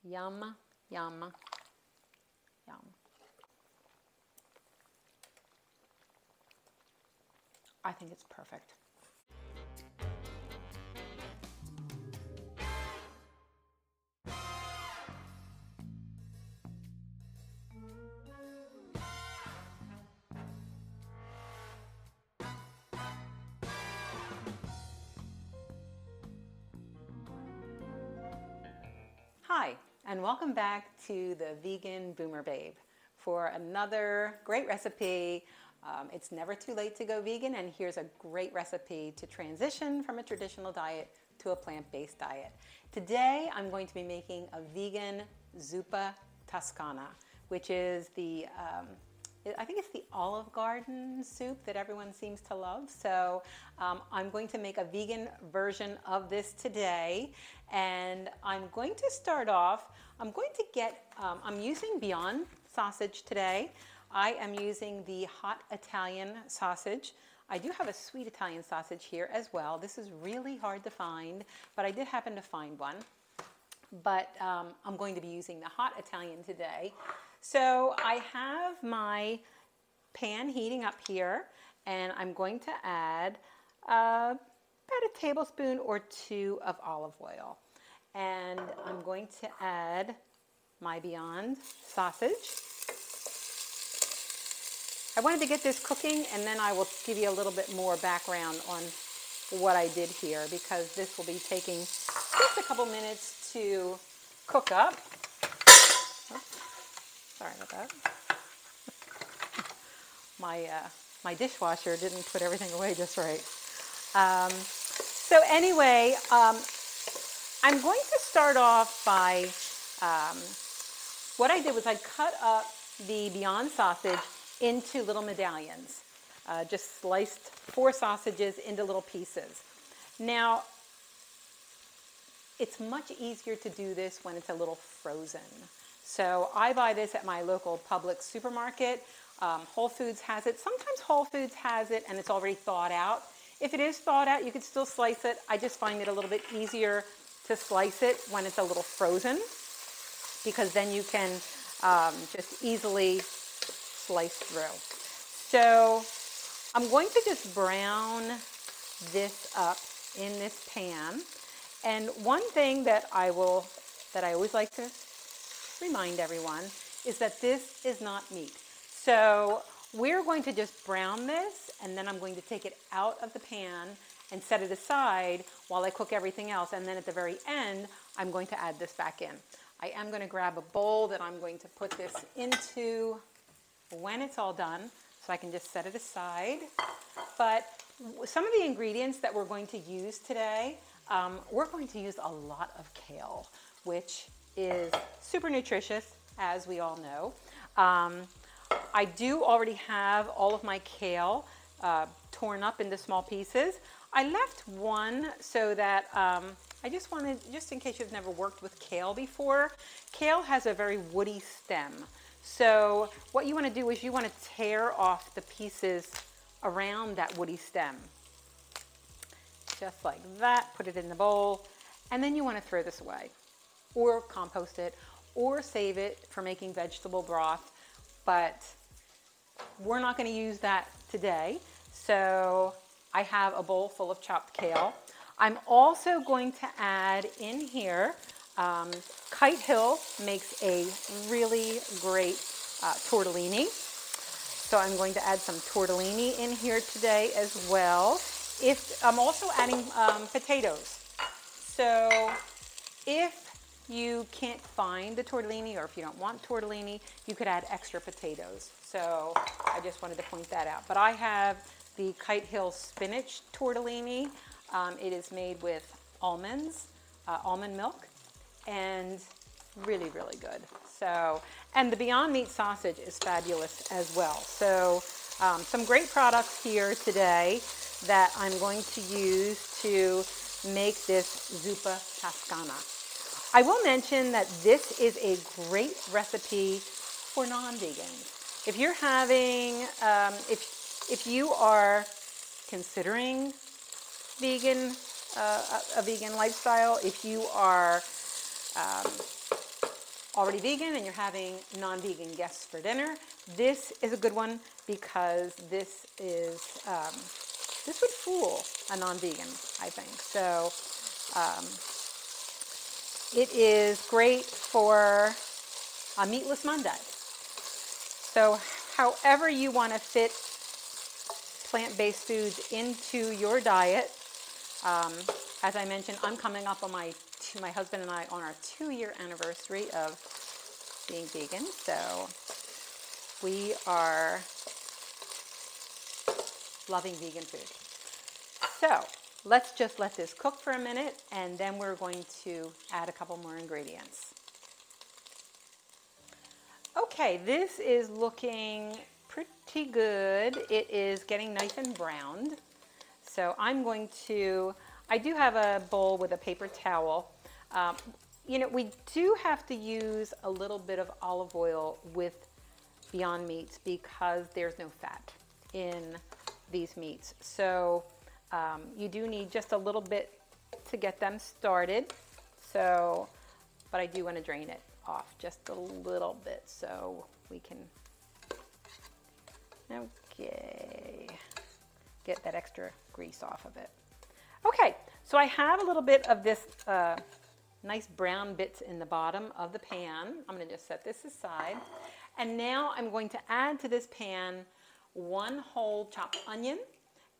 Yum, yum, yum. I think it's perfect. Hi, and welcome back to the Vegan Boomer Babe for another great recipe. It's never too late to go vegan, and here's a great recipe to transition from a traditional diet to a plant-based diet. Today, I'm going to be making a vegan Zuppa Toscana, which is the I think it's the Olive Garden soup that everyone seems to love. So I'm going to make a vegan version of this today. And I'm going to start off, I'm using Beyond sausage today. I am using the hot Italian sausage. I do have a sweet Italian sausage here as well. This is really hard to find, but I did happen to find one. But I'm going to be using the hot Italian today. So I have my pan heating up here, and I'm going to add about a tablespoon or two of olive oil. And I'm going to add my Beyond sausage. I wanted to get this cooking, and then I will give you a little bit more background on what I did here, because this will be taking just a couple minutes to cook up. Oops, sorry about that. My dishwasher didn't put everything away just right. So anyway, I'm going to start off by, what I did was I cut up the Beyond sausage into little medallions. Just sliced 4 sausages into little pieces. Now, it's much easier to do this when it's a little frozen. So I buy this at my local public supermarket. Whole Foods has it. Sometimes Whole Foods has it and it's already thawed out. If it is thawed out, you could still slice it. I just find it a little bit easier to slice it when it's a little frozen, because then you can just easily slice through. So I'm going to just brown this up in this pan. And one thing that I always like to remind everyone is that this is not meat. So we're going to just brown this, and then I'm going to take it out of the pan and set it aside while I cook everything else. And then at the very end, I'm going to add this back in. I am going to grab a bowl that I'm going to put this into when it's all done, so I can just set it aside. But some of the ingredients that we're going to use today, we're going to use a lot of kale, which is super nutritious, as we all know. I do already have all of my kale torn up into small pieces. I left one so that I just wanted, just in case you've never worked with kale before, kale has a very woody stem. So what you want to do is you want to tear off the pieces around that woody stem. Just like that, put it in the bowl, and then you want to throw this away, or compost it, or save it for making vegetable broth, but we're not going to use that today. So I have a bowl full of chopped kale. I'm also going to add in here, Kite Hill makes a really great tortellini. So I'm going to add some tortellini in here today as well. I'm also adding potatoes. So if you can't find the tortellini, or if you don't want tortellini, you could add extra potatoes. So I just wanted to point that out. But I have the Kite Hill spinach tortellini. It is made with almonds, almond milk, and really, really good. So, and the Beyond Meat sausage is fabulous as well. So some great products here today that I'm going to use to make this Zuppa Toscana. I will mention that this is a great recipe for non-vegans. If you're having, if you are considering a vegan lifestyle, if you are already vegan and you're having non-vegan guests for dinner, this is a good one because this would fool a non-vegan, I think. So it is great for a meatless Monday. So however you want to fit plant-based foods into your diet, as I mentioned, I'm coming up on my husband and I on our 2-year anniversary of being vegan. So we are loving vegan food. So let's just let this cook for a minute and then we're going to add a couple more ingredients. Okay, this is looking pretty good. It is getting nice and browned. So I'm going to, I do have a bowl with a paper towel. You know, we do have to use a little bit of olive oil with Beyond Meats because there's no fat in these meats. So you do need just a little bit to get them started. So, but I do want to drain it off just a little bit so we can, okay, get that extra grease off of it. Okay, so I have a little bit of this nice brown bits in the bottom of the pan. I'm going to just set this aside. And now I'm going to add to this pan 1 whole chopped onion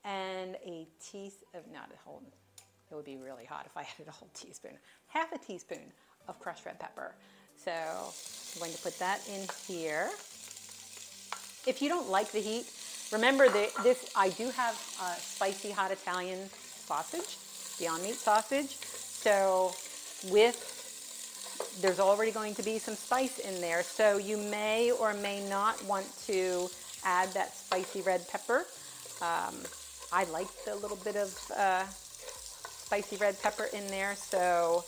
and a teaspoon, not a whole, it would be really hot if I added a whole teaspoon, half a teaspoon of crushed red pepper. So I'm going to put that in here. If you don't like the heat, remember that I do have spicy hot Italian sausage, Beyond Meat sausage. So there's already going to be some spice in there. So you may or may not want to add that spicy red pepper. I like the little bit of spicy red pepper in there. So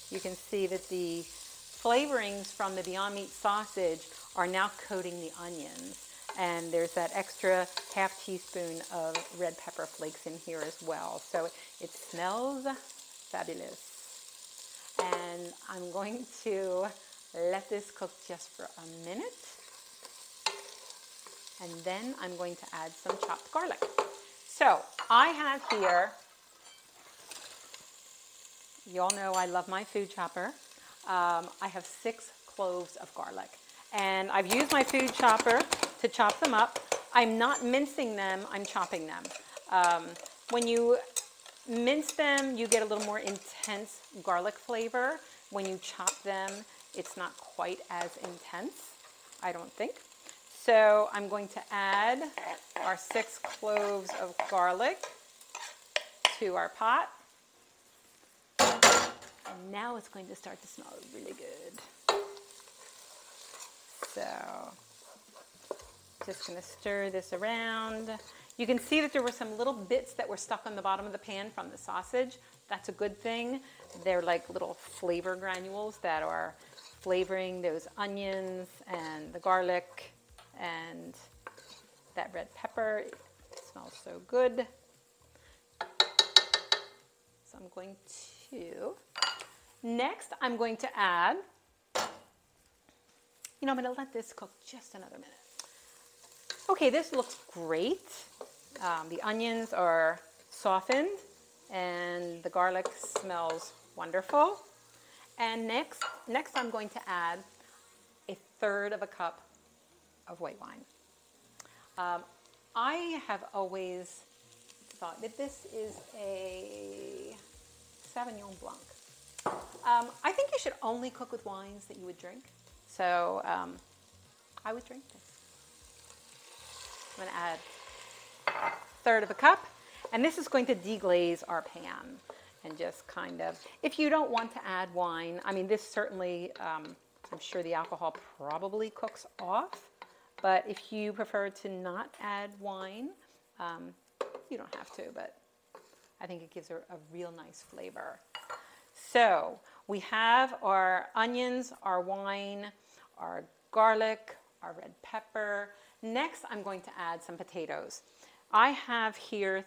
you can see that the flavorings from the Beyond Meat sausage are now coating the onions. And there's that extra half teaspoon of red pepper flakes in here as well. So it smells fabulous. And I'm going to let this cook just for a minute. And then I'm going to add some chopped garlic. So I have here, you all know I love my food chopper. I have 6 cloves of garlic. And I've used my food chopper to chop them up. I'm not mincing them, I'm chopping them. When you mince them, you get a little more intense garlic flavor. When you chop them, it's not quite as intense, I don't think. So I'm going to add our 6 cloves of garlic to our pot. And now it's going to start to smell really good. So just going to stir this around. You can see that there were some little bits that were stuck on the bottom of the pan from the sausage. That's a good thing. They're like little flavor granules that are flavoring those onions and the garlic and that red pepper. It smells so good. So I'm going to, next I'm going to add, I'm going to let this cook just another minute. Okay, this looks great. The onions are softened and the garlic smells wonderful. And next I'm going to add 1/3 cup of white wine. I have always thought that this is a Sauvignon Blanc. I think you should only cook with wines that you would drink. So I would drink this. I'm going to add 1/3 cup, and this is going to deglaze our pan and just kind of, if you don't want to add wine, I mean this certainly, I'm sure the alcohol probably cooks off, but if you prefer to not add wine, you don't have to, but I think it gives a real nice flavor. So we have our onions, our wine, our garlic, our red pepper. Next, I'm going to add some potatoes. I have here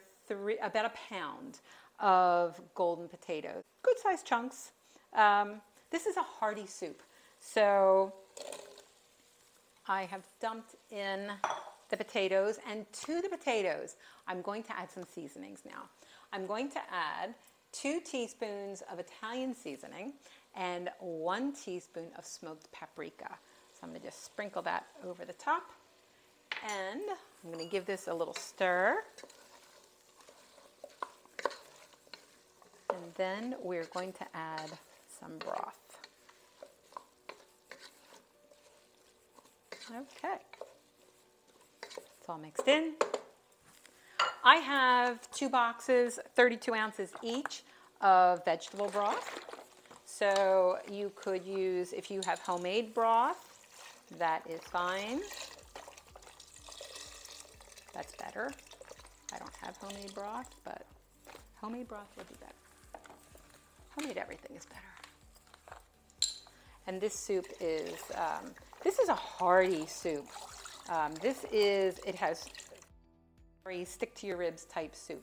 about 1 pound of golden potatoes, good sized chunks. This is a hearty soup. So I have dumped in the potatoes, and to the potatoes, I'm going to add some seasonings now. I'm going to add 2 teaspoons of Italian seasoning and 1 teaspoon of smoked paprika. So I'm going to just sprinkle that over the top, and I'm going to give this a little stir. And then we're going to add some broth. Okay, it's all mixed in. I have 2 boxes, 32 ounces each, of vegetable broth. So you could use, if you have homemade broth, that is fine. That's better. I don't have homemade broth, but homemade broth would be better. Homemade everything is better. And this soup is, this is a hearty soup. It has very stick to your ribs type soup.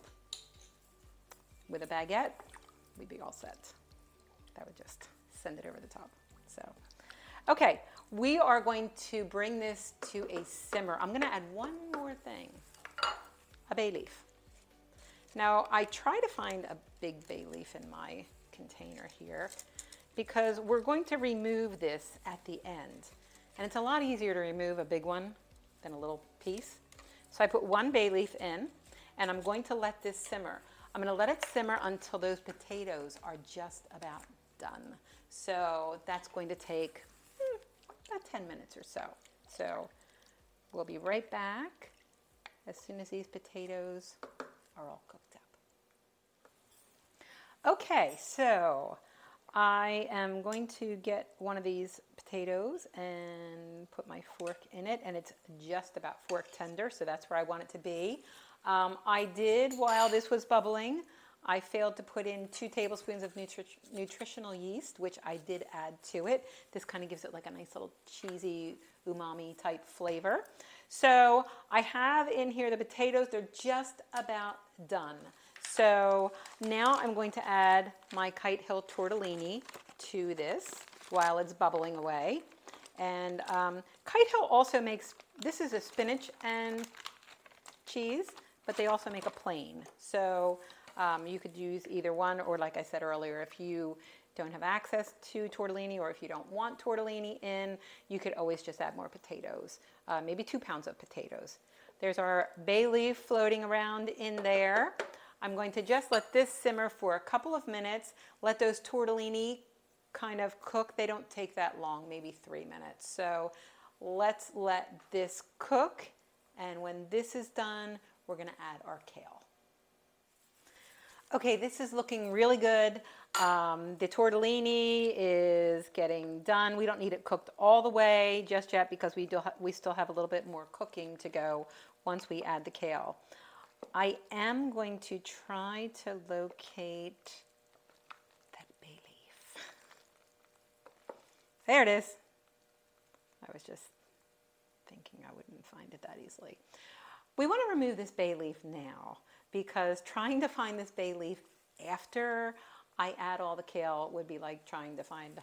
With a baguette, we'd be all set. That would just send it over the top. So, okay, we are going to bring this to a simmer. I'm gonna add one more thing, a bay leaf. Now, I try to find a big bay leaf in my container here because we're going to remove this at the end. And it's a lot easier to remove a big one than a little piece. So I put 1 bay leaf in, and I'm going to let this simmer. I'm going to let it simmer until those potatoes are just about done. So that's going to take about 10 minutes or so. So we'll be right back as soon as these potatoes are all cooked up. Okay, so I am going to get one of these potatoes and put my fork in it, and it's just about fork tender, so that's where I want it to be. I did, while this was bubbling, I failed to put in 2 tablespoons of nutritional yeast, which I did add to it. This kind of gives it like a nice little cheesy umami type flavor. So I have in here the potatoes, they're just about done. So now I'm going to add my Kite Hill tortellini to this while it's bubbling away. And Kite Hill also makes, this is a spinach and cheese, but they also make a plain. So you could use either one, or like I said earlier, if you don't have access to tortellini, or if you don't want tortellini in, you could always just add more potatoes, maybe 2 pounds of potatoes. There's our bay leaf floating around in there. I'm going to just let this simmer for a couple of minutes, let those tortellini kind of cook. They don't take that long, maybe 3 minutes. So let's let this cook, and when this is done, we're going to add our kale. Okay, this is looking really good. The tortellini is getting done. We don't need it cooked all the way just yet because we still have a little bit more cooking to go once we add the kale. I am going to try to locate that bay leaf. There it is. I was just thinking I wouldn't find it that easily. We want to remove this bay leaf now because trying to find this bay leaf after I add all the kale would be like trying to find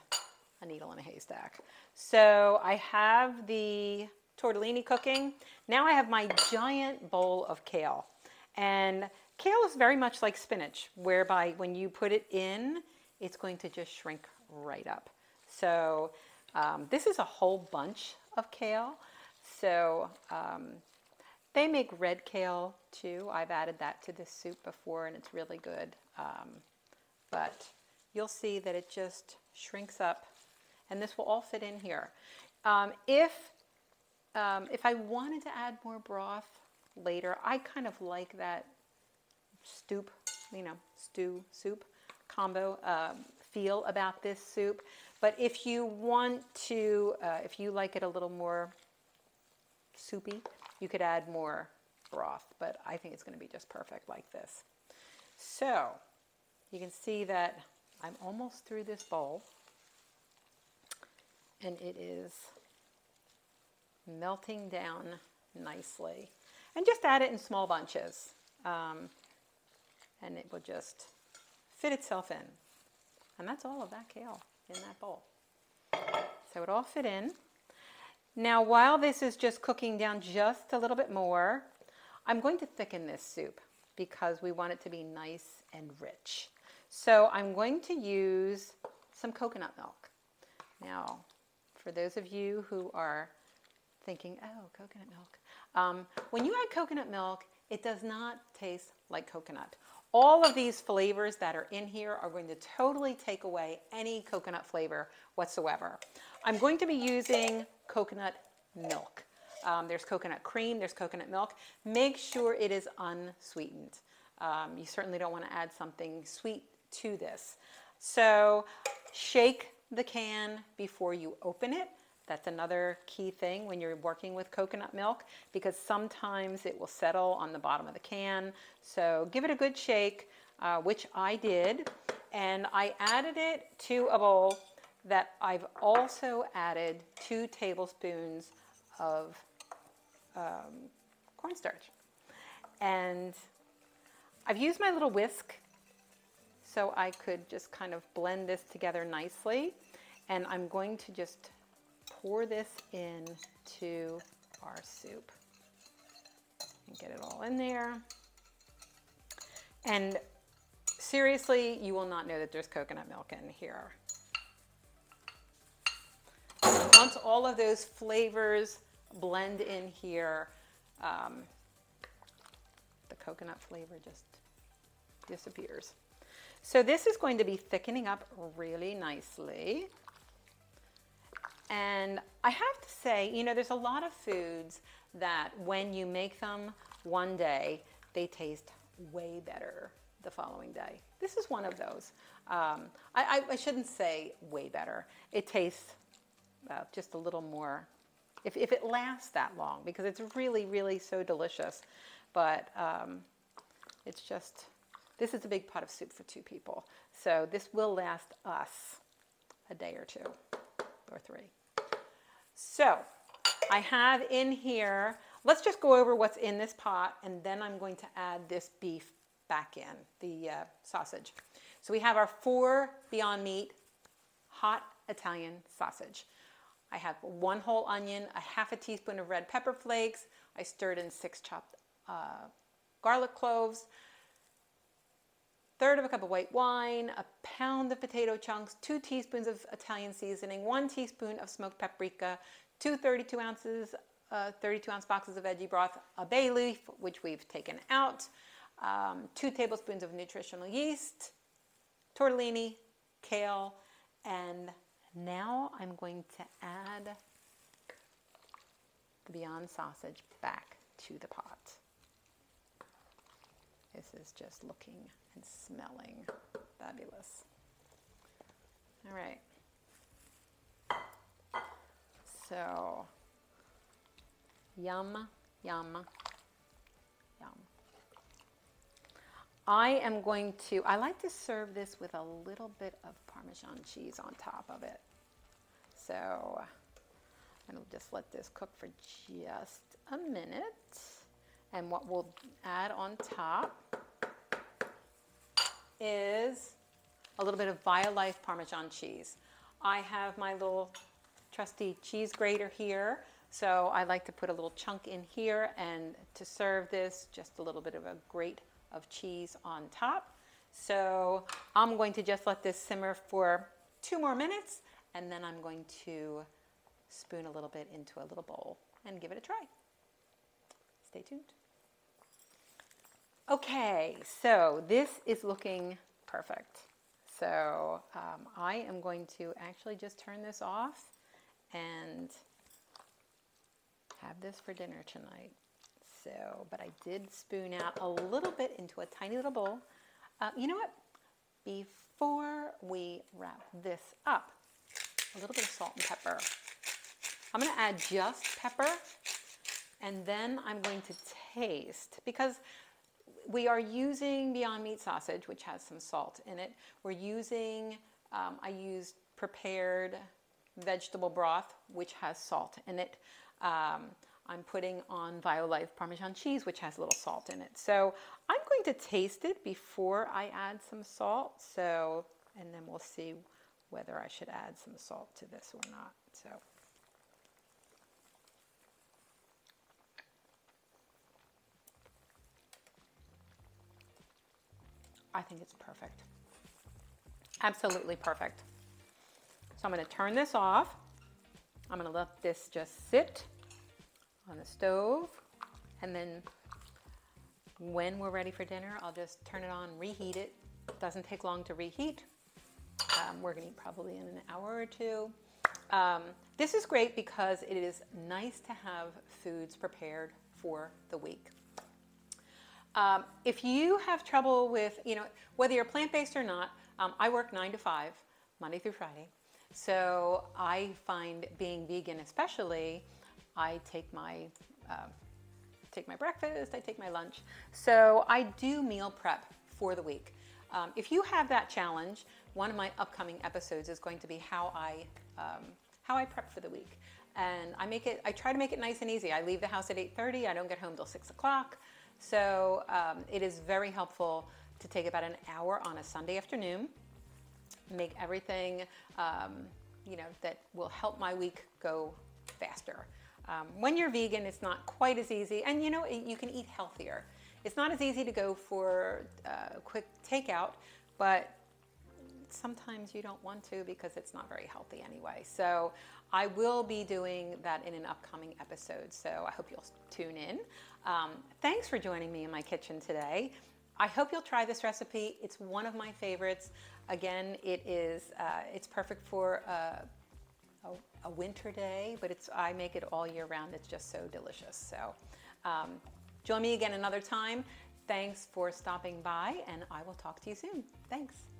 a needle in a haystack. So I have the tortellini cooking. Now I have my giant bowl of kale. And kale is very much like spinach, whereby when you put it in, it's going to just shrink right up. So this is a whole bunch of kale. So they make red kale too. I've added that to this soup before, and it's really good. But you'll see that it just shrinks up, and this will all fit in here. If I wanted to add more broth later, I kind of like that stew soup combo feel about this soup. But if you want to, if you like it a little more soupy, you could add more broth, but I think it's going to be just perfect like this. So you can see that I'm almost through this bowl, and it is melting down nicely. And just add it in small bunches, and it will just fit itself in. And that's all of that kale. in that bowl. So it all fit in. Now, while this is just cooking down just a little bit more, I'm going to thicken this soup because we want it to be nice and rich. So I'm going to use some coconut milk. Now, for those of you who are thinking, oh, coconut milk. When you add coconut milk, it does not taste like coconut. All of these flavors that are in here are going to totally take away any coconut flavor whatsoever. I'm going to be using coconut milk. There's coconut cream, there's coconut milk. Make sure it is unsweetened. You certainly don't want to add something sweet to this. So shake the can before you open it. That's another key thing when you're working with coconut milk, because sometimes it will settle on the bottom of the can. So give it a good shake, which I did. And I added it to a bowl that I've also added 2 tablespoons of cornstarch. And I've used my little whisk so I could just kind of blend this together nicely. And I'm going to just pour this into our soup and get it all in there. And seriously, you will not know that there's coconut milk in here. Once all of those flavors blend in here, the coconut flavor just disappears. So this is going to be thickening up really nicely. And I have to say, you know, there's a lot of foods that when you make them one day, they taste way better the following day. This is one of those. I shouldn't say way better. It tastes just a little more, if it lasts that long, because it's really, really so delicious. But it's just, this is a big pot of soup for 2 people. So this will last us a day or 2 or 3. So I have in here, let's just go over what's in this pot, and then I'm going to add this beef back in, the sausage. So we have our 4 Beyond Meat hot Italian sausage. I have 1 whole onion, a half a teaspoon of red pepper flakes. I stirred in 6 chopped garlic cloves, 1/3 cup of white wine, a pound of potato chunks, 2 teaspoons of Italian seasoning, 1 teaspoon of smoked paprika, 2 32-ounce boxes of veggie broth, a bay leaf, which we've taken out, 2 tablespoons of nutritional yeast, tortellini, kale, and now I'm going to add the Beyond sausage back to the pot. This is just looking and smelling fabulous. All right. So, yum, yum, yum. I am going to, I like to serve this with a little bit of Parmesan cheese on top of it. So, I'm going to just let this cook for just a minute. And what we'll add on top is a little bit of Violife Parmesan cheese. I have my little trusty cheese grater here, so I like to put a little chunk in here, and to serve this, just a little bit of a grate of cheese on top. So I'm going to just let this simmer for 2 more minutes, and then I'm going to spoon a little bit into a little bowl and give it a try. Stay tuned. Okay, so this is looking perfect. So I am going to actually just turn this off and have this for dinner tonight. So, but I did spoon out a little bit into a tiny little bowl. You know what? Before we wrap this up, a little bit of salt and pepper. I'm going to add just pepper, and then I'm going to taste, because we are using Beyond Meat sausage, which has some salt in it. We're using, I used prepared vegetable broth, which has salt in it. I'm putting on Violife Parmesan cheese, which has a little salt in it. So I'm going to taste it before I add some salt. So, and then we'll see whether I should add some salt to this or not. So I think it's perfect. Absolutely perfect. So I'm going to turn this off. I'm going to let this just sit on the stove, and then when we're ready for dinner, I'll just turn it on, reheat it. It doesn't take long to reheat. We're going to eat probably in an hour or two. This is great because it is nice to have foods prepared for the week. If you have trouble with, whether you're plant-based or not, I work 9 to 5, Monday through Friday. So I find being vegan especially, I take my breakfast, I take my lunch. So I do meal prep for the week. If you have that challenge, one of my upcoming episodes is going to be how I prep for the week. And I try to make it nice and easy. I leave the house at 8:30, I don't get home till 6 o'clock. So it is very helpful to take about an hour on a Sunday afternoon, make everything, that will help my week go faster. When you're vegan, it's not quite as easy, and you can eat healthier. It's not as easy to go for quick takeout, but sometimes you don't want to because it's not very healthy anyway. So I will be doing that in an upcoming episode, so I hope you'll tune in. Thanks for joining me in my kitchen today. I hope you'll try this recipe. It's one of my favorites. Again, it's perfect for a winter day, but I make it all year round. It's just so delicious. So join me again another time. Thanks for stopping by, and I will talk to you soon. Thanks.